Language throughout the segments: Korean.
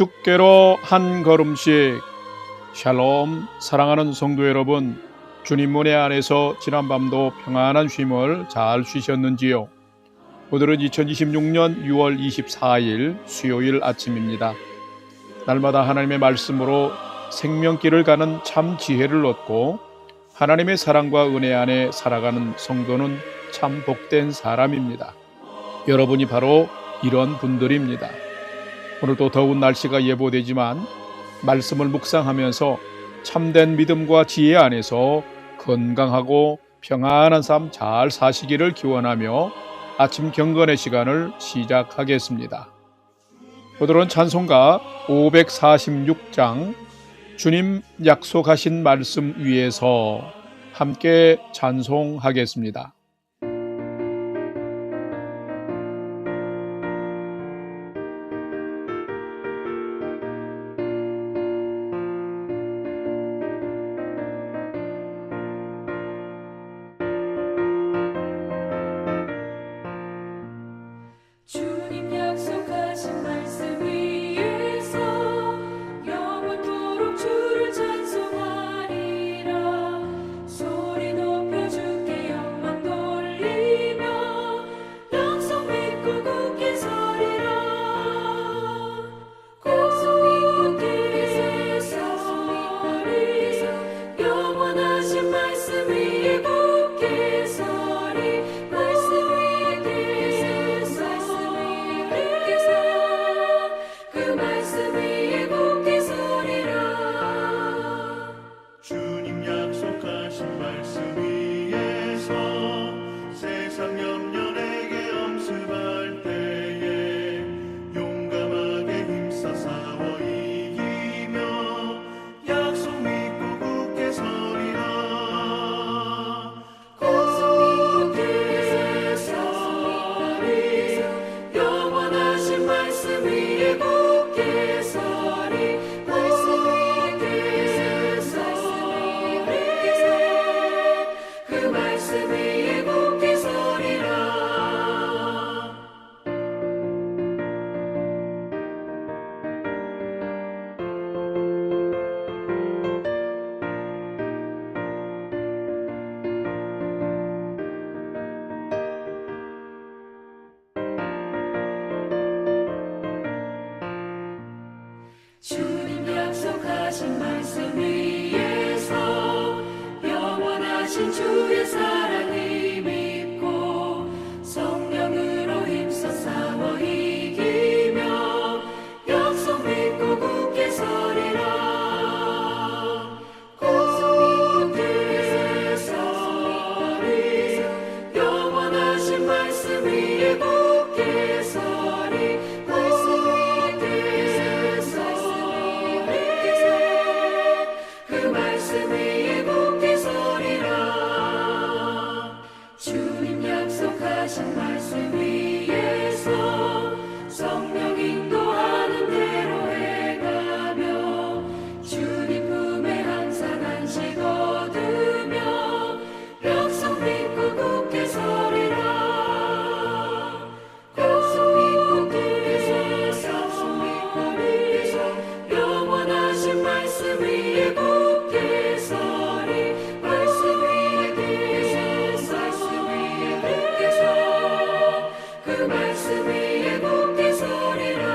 주께로 한 걸음씩. 샬롬. 사랑하는 성도 여러분, 주님 은혜 안에서 지난밤도 평안한 쉼을 잘 쉬셨는지요? 오늘은 2026년 6월 24일 수요일 아침입니다. 날마다 하나님의 말씀으로 생명길을 가는 참 지혜를 얻고 하나님의 사랑과 은혜 안에 살아가는 성도는 참 복된 사람입니다. 여러분이 바로 이런 분들입니다. 오늘도 더운 날씨가 예보되지만 말씀을 묵상하면서 참된 믿음과 지혜 안에서 건강하고 평안한 삶 잘 사시기를 기원하며 아침 경건의 시간을 시작하겠습니다. 오늘은 찬송가 546장 주님 약속하신 말씀 위에서 함께 찬송하겠습니다. 주님 약속하신 말씀 위에서 영원토록 주를 찬송하리라. 소리 높여 주께 영광 돌리며 약속 믿고 굳게 서리라. 굳게 서리 영원하신 말씀 위에 굳게 서리. 그 말씀 위에 굳게 서리라. 주님 약속하신 말씀 위에서 세상 염려 내게 엄습할 때에 용감하게 힘써 싸워 이기며 약속 믿고 굳게 서리라. 굳게 서리 영원하신 말씀 위에 굳게 서리. 그 말씀 위에 굳게 서리라. 주님 약속하신 말씀 위에서 영원하신 주의 사랑을 믿고 성령으로 힘써 싸워 이기며 약속 믿고 굳게 서리라. 굳게 서리 영원하신 말씀 위에 굳게 서리. 그 말씀 위에 굳게 서리라. 주님 약속하신 말씀 위에서 성령 인도하는 대로 행하며 주님 품에 항상 안식 얻으며 약속 믿고 굳게 서리라. 약속 믿고 굳게 서리 영원하신 말씀 위에 굳게 서리. 말씀 위에 굳게 서 그 말씀 위에 굳게 서리라.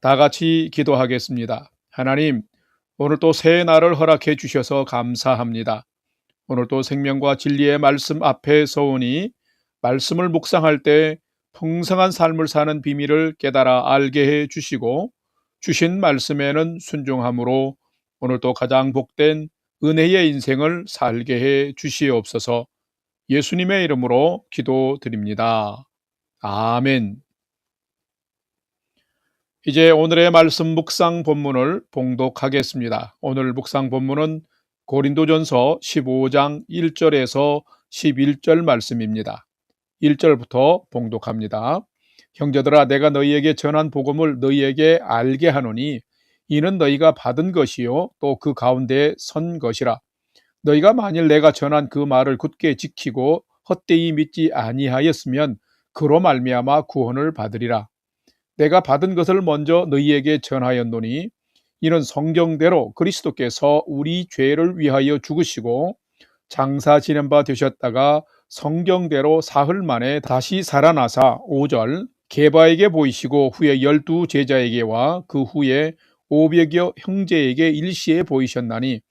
다 같이 기도하겠습니다. 하나님, 오늘 또 새 날을 허락해 주셔서 감사합니다. 오늘 또 생명과 진리의 말씀 앞에 서오니 말씀을 묵상할 때 풍성한 삶을 사는 비밀을 깨달아 알게 해 주시고 주신 말씀에는 순종함으로 오늘 또 가장 복된 은혜의 인생을 살게 해 주시옵소서. 예수님의 이름으로 기도드립니다. 아멘. 이제 오늘의 말씀 묵상 본문을 봉독하겠습니다. 오늘 묵상 본문은 고린도전서 15장 1절에서 11절 말씀입니다. 1절부터 봉독합니다. 형제들아, 내가 너희에게 전한 복음을 너희에게 알게 하노니 이는 너희가 받은 것이요 또 그 가운데 선 것이라. 너희가 만일 내가 전한 그 말을 굳게 지키고 헛되이 믿지 아니하였으면 그로 말미암아 구원을 받으리라. 내가 받은 것을 먼저 너희에게 전하였노니 이는 성경대로 그리스도께서 우리 죄를 위하여 죽으시고 장사 지낸 바 되셨다가 성경대로 사흘 만에 다시 살아나사 5절 게바에게 보이시고 후에 12 제자에게와 그 후에 500여 형제에게 일시에 보이셨나니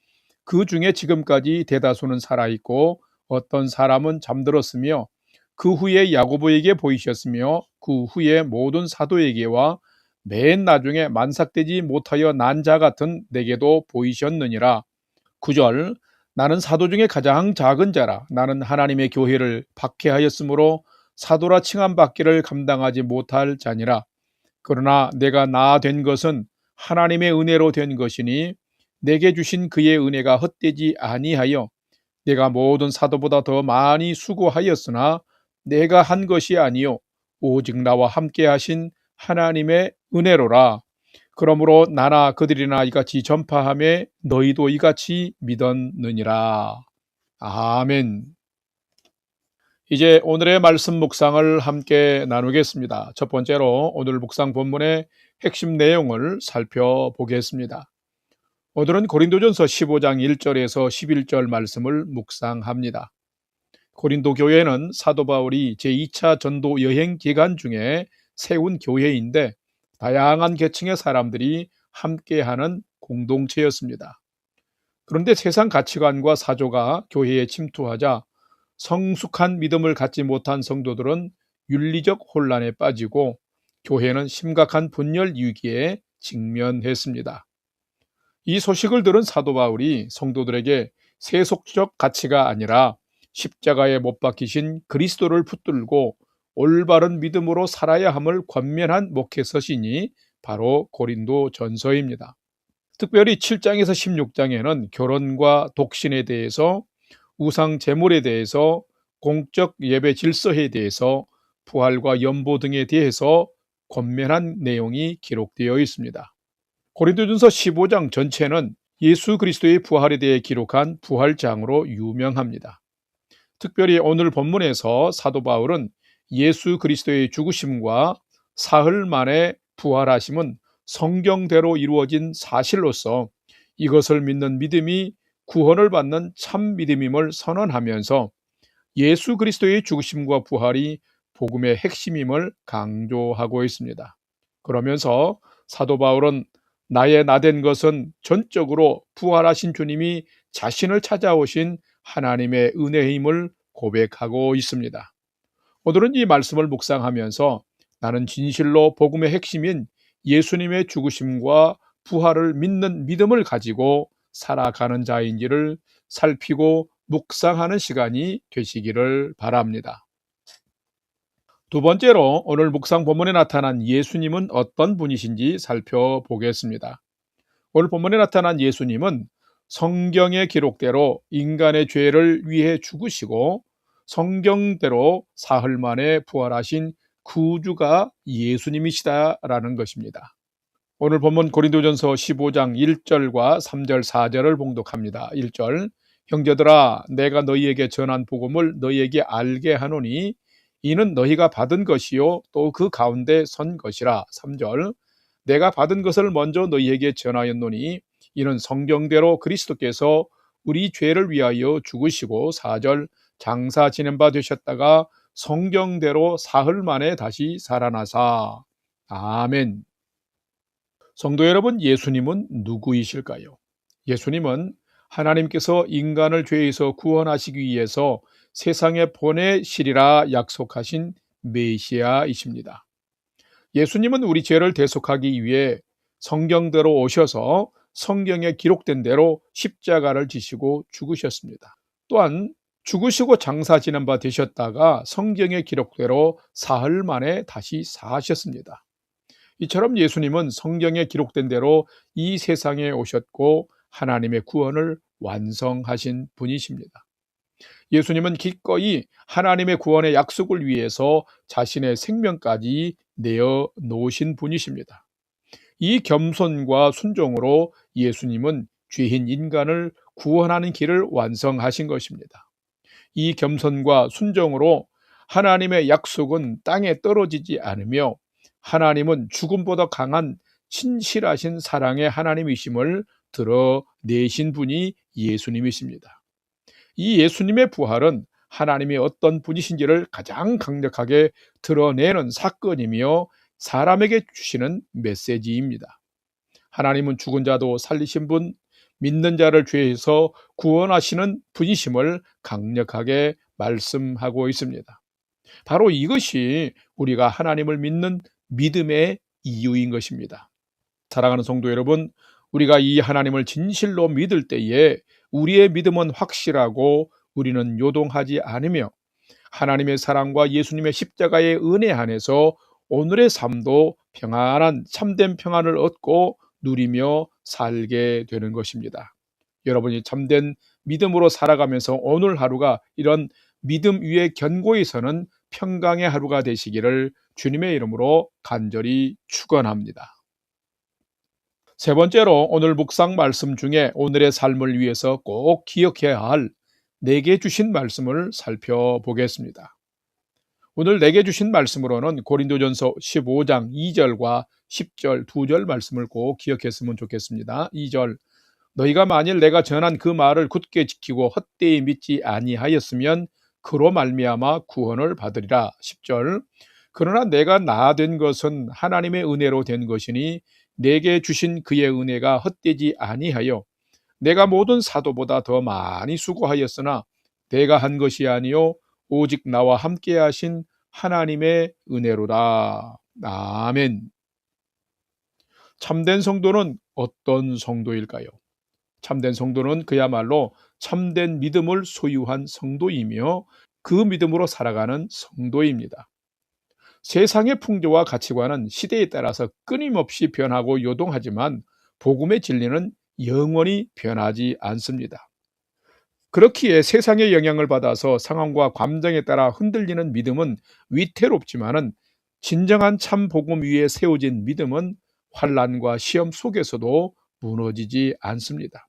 그 중에 지금까지 대다수는 살아있고 어떤 사람은 잠들었으며 그 후에 야고보에게 보이셨으며 그 후에 모든 사도에게와 맨 나중에 만삭되지 못하여 난 자 같은 내게도 보이셨느니라. 9절 나는 사도 중에 가장 작은 자라. 나는 하나님의 교회를 박해하였으므로 사도라 칭함받기를 감당하지 못할 자니라. 그러나 내가 나 된 것은 하나님의 은혜로 된 것이니 내게 주신 그의 은혜가 헛되지 아니하여 내가 모든 사도보다 더 많이 수고하였으나 내가 한 것이 아니요 오직 나와 함께 하신 하나님의 은혜로라. 그러므로 나나 그들이나 이같이 전파하며 너희도 이같이 믿었느니라. 아멘. 이제 오늘의 말씀 묵상을 함께 나누겠습니다. 첫 번째로 오늘 묵상 본문의 핵심 내용을 살펴보겠습니다. 오늘은 고린도전서 15장 1절에서 11절 말씀을 묵상합니다. 고린도 교회는 사도 바울이 제2차 전도 여행 기간 중에 세운 교회인데 다양한 계층의 사람들이 함께하는 공동체였습니다. 그런데 세상 가치관과 사조가 교회에 침투하자 성숙한 믿음을 갖지 못한 성도들은 윤리적 혼란에 빠지고 교회는 심각한 분열 위기에 직면했습니다. 이 소식을 들은 사도 바울이 성도들에게 세속적 가치가 아니라 십자가에 못 박히신 그리스도를 붙들고 올바른 믿음으로 살아야 함을 권면한 목회서신이 바로 고린도 전서입니다. 특별히 7장에서 16장에는 결혼과 독신에 대해서, 우상 제물에 대해서, 공적 예배 질서에 대해서, 부활과 연보 등에 대해서 권면한 내용이 기록되어 있습니다. 고린도전서 15장 전체는 예수 그리스도의 부활에 대해 기록한 부활장으로 유명합니다. 특별히 오늘 본문에서 사도 바울은 예수 그리스도의 죽으심과 사흘 만에 부활하심은 성경대로 이루어진 사실로서 이것을 믿는 믿음이 구원을 받는 참 믿음임을 선언하면서 예수 그리스도의 죽으심과 부활이 복음의 핵심임을 강조하고 있습니다. 그러면서 사도 바울은 나의 나된 것은 전적으로 부활하신 주님이 자신을 찾아오신 하나님의 은혜임을 고백하고 있습니다. 오늘은 이 말씀을 묵상하면서 나는 진실로 복음의 핵심인 예수님의 죽으심과 부활을 믿는 믿음을 가지고 살아가는 자인지를 살피고 묵상하는 시간이 되시기를 바랍니다. 두 번째로 오늘 묵상 본문에 나타난 예수님은 어떤 분이신지 살펴보겠습니다. 오늘 본문에 나타난 예수님은 성경의 기록대로 인간의 죄를 위해 죽으시고 성경대로 사흘 만에 부활하신 구주가 예수님이시다라는 것입니다. 오늘 본문 고린도전서 15장 1절과 3절 4절을 봉독합니다. 1절 형제들아 내가 너희에게 전한 복음을 너희에게 알게 하노니 이는 너희가 받은 것이요 또 그 가운데 선 것이라. 3절 내가 받은 것을 먼저 너희에게 전하였노니 이는 성경대로 그리스도께서 우리 죄를 위하여 죽으시고 4절 장사 지낸 바 되셨다가 성경대로 사흘 만에 다시 살아나사. 아멘. 성도 여러분, 예수님은 누구이실까요? 예수님은 하나님께서 인간을 죄에서 구원하시기 위해서 세상에 보내시리라 약속하신 메시아이십니다. 예수님은 우리 죄를 대속하기 위해 성경대로 오셔서 성경에 기록된 대로 십자가를 지시고 죽으셨습니다. 또한 죽으시고 장사 지낸 바 되셨다가 성경의 기록대로 사흘 만에 다시 사셨습니다. 이처럼 예수님은 성경에 기록된 대로 이 세상에 오셨고 하나님의 구원을 완성하신 분이십니다. 예수님은 기꺼이 하나님의 구원의 약속을 위해서 자신의 생명까지 내어 놓으신 분이십니다. 이 겸손과 순종으로 예수님은 죄인 인간을 구원하는 길을 완성하신 것입니다. 이 겸손과 순종으로 하나님의 약속은 땅에 떨어지지 않으며 하나님은 죽음보다 강한 신실하신 사랑의 하나님이심을 드러내신 분이 예수님이십니다. 이 예수님의 부활은 하나님이 어떤 분이신지를 가장 강력하게 드러내는 사건이며 사람에게 주시는 메시지입니다. 하나님은 죽은 자도 살리신 분, 믿는 자를 죄에서 구원하시는 분이심을 강력하게 말씀하고 있습니다. 바로 이것이 우리가 하나님을 믿는 믿음의 이유인 것입니다. 사랑하는 성도 여러분, 우리가 이 하나님을 진실로 믿을 때에 우리의 믿음은 확실하고 우리는 요동하지 않으며 하나님의 사랑과 예수님의 십자가의 은혜 안에서 오늘의 삶도 평안한 참된 평안을 얻고 누리며 살게 되는 것입니다. 여러분이 참된 믿음으로 살아가면서 오늘 하루가 이런 믿음 위에 견고히 서는 평강의 하루가 되시기를 주님의 이름으로 간절히 축원합니다. 세 번째로 오늘 묵상 말씀 중에 오늘의 삶을 위해서 꼭 기억해야 할 내게 주신 말씀을 살펴보겠습니다. 오늘 내게 주신 말씀으로는 고린도전서 15장 2절과 10절 2절 말씀을 꼭 기억했으면 좋겠습니다. 2절, 너희가 만일 내가 전한 그 말을 굳게 지키고 헛되이 믿지 아니하였으면 그로 말미암아 구원을 받으리라. 10절, 그러나 내가 나 된 것은 하나님의 은혜로 된 것이니 내게 주신 그의 은혜가 헛되지 아니하여 내가 모든 사도보다 더 많이 수고하였으나 내가 한 것이 아니요 오직 나와 함께 하신 하나님의 은혜로다. 아멘. 참된 성도는 어떤 성도일까요? 참된 성도는 그야말로 참된 믿음을 소유한 성도이며 그 믿음으로 살아가는 성도입니다. 세상의 풍조와 가치관은 시대에 따라서 끊임없이 변하고 요동하지만 복음의 진리는 영원히 변하지 않습니다. 그렇기에 세상의 영향을 받아서 상황과 감정에 따라 흔들리는 믿음은 위태롭지만은 진정한 참 복음 위에 세워진 믿음은 환난과 시험 속에서도 무너지지 않습니다.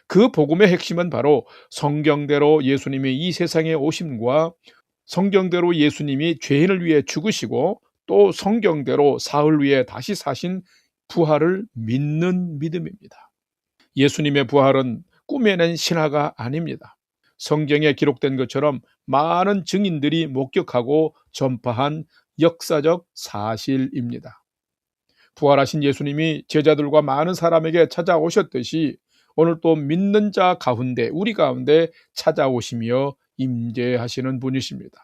그 복음의 핵심은 바로 성경대로 예수님이 이 세상에 오심과 성경대로 예수님이 죄인을 위해 죽으시고 또 성경대로 사흘 위에 다시 사신 부활을 믿는 믿음입니다. 예수님의 부활은 꾸며낸 신화가 아닙니다. 성경에 기록된 것처럼 많은 증인들이 목격하고 전파한 역사적 사실입니다. 부활하신 예수님이 제자들과 많은 사람에게 찾아오셨듯이 오늘 또 믿는 자 가운데 우리 가운데 찾아오시며 임재하시는 분이십니다.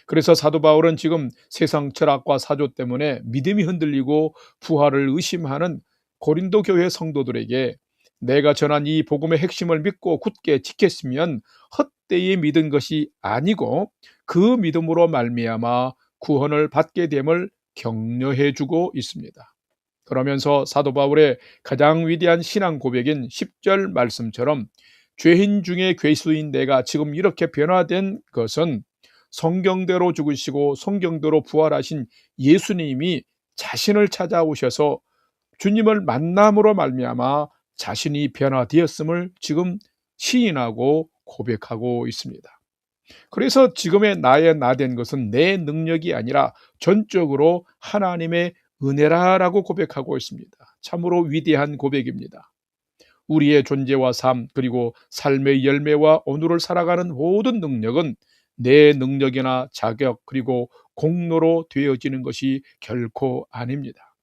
그래서 사도 바울은 지금 세상 철학과 사조 때문에 믿음이 흔들리고 부활을 의심하는 고린도 교회 성도들에게 내가 전한 이 복음의 핵심을 믿고 굳게 지켰으면 헛되이 믿은 것이 아니고 그 믿음으로 말미암아 구원을 받게 됨을 격려해 주고 있습니다. 그러면서 사도 바울의 가장 위대한 신앙 고백인 10절 말씀처럼 죄인 중에 괴수인 내가 지금 이렇게 변화된 것은 성경대로 죽으시고 성경대로 부활하신 예수님이 자신을 찾아오셔서 주님을 만남으로 말미암아 자신이 변화되었음을 지금 시인하고 고백하고 있습니다. 그래서 지금의 나의 나 된 것은 내 능력이 아니라 전적으로 하나님의 은혜라라고 고백하고 있습니다. 참으로 위대한 고백입니다. 우리의 존재와 삶 그리고 삶의 열매와 오늘을 살아가는 모든 능력은 내 능력이나 자격 그리고 공로로 되어지는 것이 결코 아닙니다.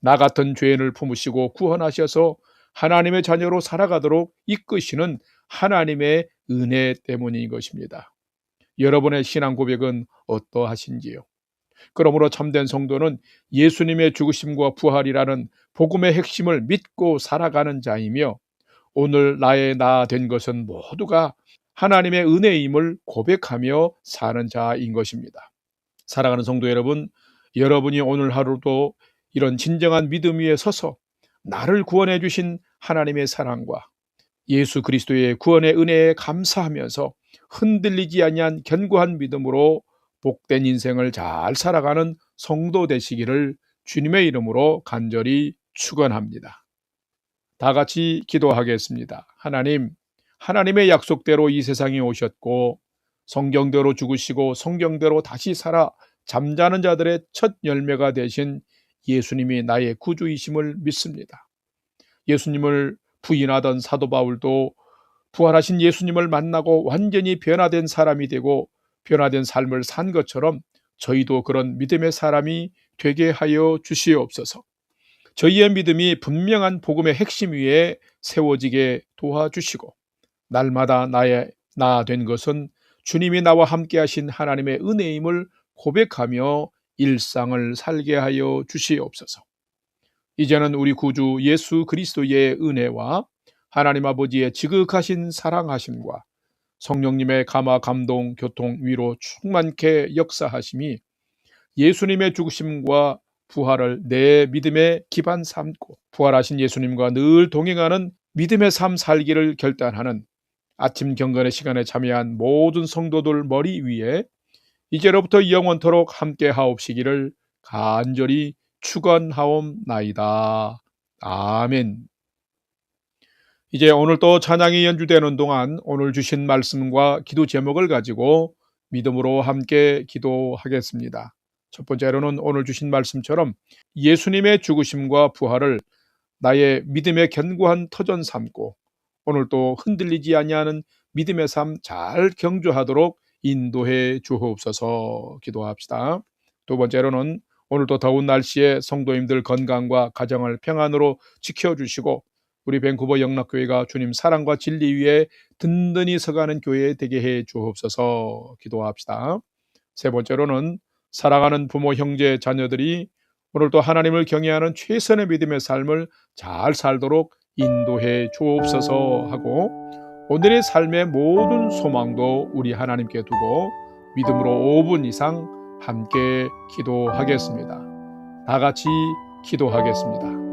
나 같은 죄인을 품으시고 구원하셔서 하나님의 자녀로 살아가도록 이끄시는 하나님의 은혜 때문인 것입니다. 여러분의 신앙 고백은 어떠하신지요? 그러므로 참된 성도는 예수님의 죽으심과 부활이라는 복음의 핵심을 믿고 살아가는 자이며 오늘 나의 나 된 것은 모두가 하나님의 은혜임을 고백하며 사는 자인 것입니다. 사랑하는 성도 여러분, 여러분이 오늘 하루도 이런 진정한 믿음 위에 서서 나를 구원해 주신 하나님의 사랑과 예수 그리스도의 구원의 은혜에 감사하면서 흔들리지 아니한 견고한 믿음으로 복된 인생을 잘 살아가는 성도 되시기를 주님의 이름으로 간절히 축원합니다. 다 같이 기도하겠습니다. 하나님, 하나님의 약속대로 이 세상에 오셨고 성경대로 죽으시고 성경대로 다시 살아 잠자는 자들의 첫 열매가 되신 예수님이 나의 구주이심을 믿습니다. 예수님을 부인하던 사도 바울도 부활하신 예수님을 만나고 완전히 변화된 사람이 되고 변화된 삶을 산 것처럼 저희도 그런 믿음의 사람이 되게 하여 주시옵소서. 저희의 믿음이 분명한 복음의 핵심 위에 세워지게 도와주시고 날마다 나의 나 된 것은 주님이 나와 함께 하신 하나님의 은혜임을 고백하며 일상을 살게 하여 주시옵소서. 이제는 우리 구주 예수 그리스도의 은혜와 하나님 아버지의 지극하신 사랑하심과 성령님의 감화 감동 교통 위로 충만케 역사하심이 예수님의 죽으심과 부활을 내 믿음의 기반 삼고 부활하신 예수님과 늘 동행하는 믿음의 삶 살기를 결단하는 아침 경건의 시간에 참여한 모든 성도들 머리 위에 이제로부터 영원토록 함께 하옵시기를 간절히 축원하옵나이다. 아멘. 이제 오늘 또 찬양이 연주되는 동안 오늘 주신 말씀과 기도 제목을 가지고 믿음으로 함께 기도하겠습니다. 첫 번째로는 오늘 주신 말씀처럼 예수님의 죽으심과 부활을 나의 믿음의 견고한 터전 삼고 오늘 또 흔들리지 아니하는 믿음의 삶 잘 경주하도록 인도해 주옵소서. 기도합시다. 두 번째로는 오늘도 더운 날씨에 성도님들 건강과 가정을 평안으로 지켜주시고 우리 밴쿠버 영락교회가 주님 사랑과 진리 위에 든든히 서가는 교회 되게 해 주옵소서. 기도합시다. 세 번째로는 사랑하는 부모, 형제, 자녀들이 오늘도 하나님을 경외하는 최선의 믿음의 삶을 잘 살도록 인도해 주옵소서 하고 오늘의 삶의 모든 소망도 우리 하나님께 두고 믿음으로 5분 이상 함께 기도하겠습니다. 다 같이 기도하겠습니다.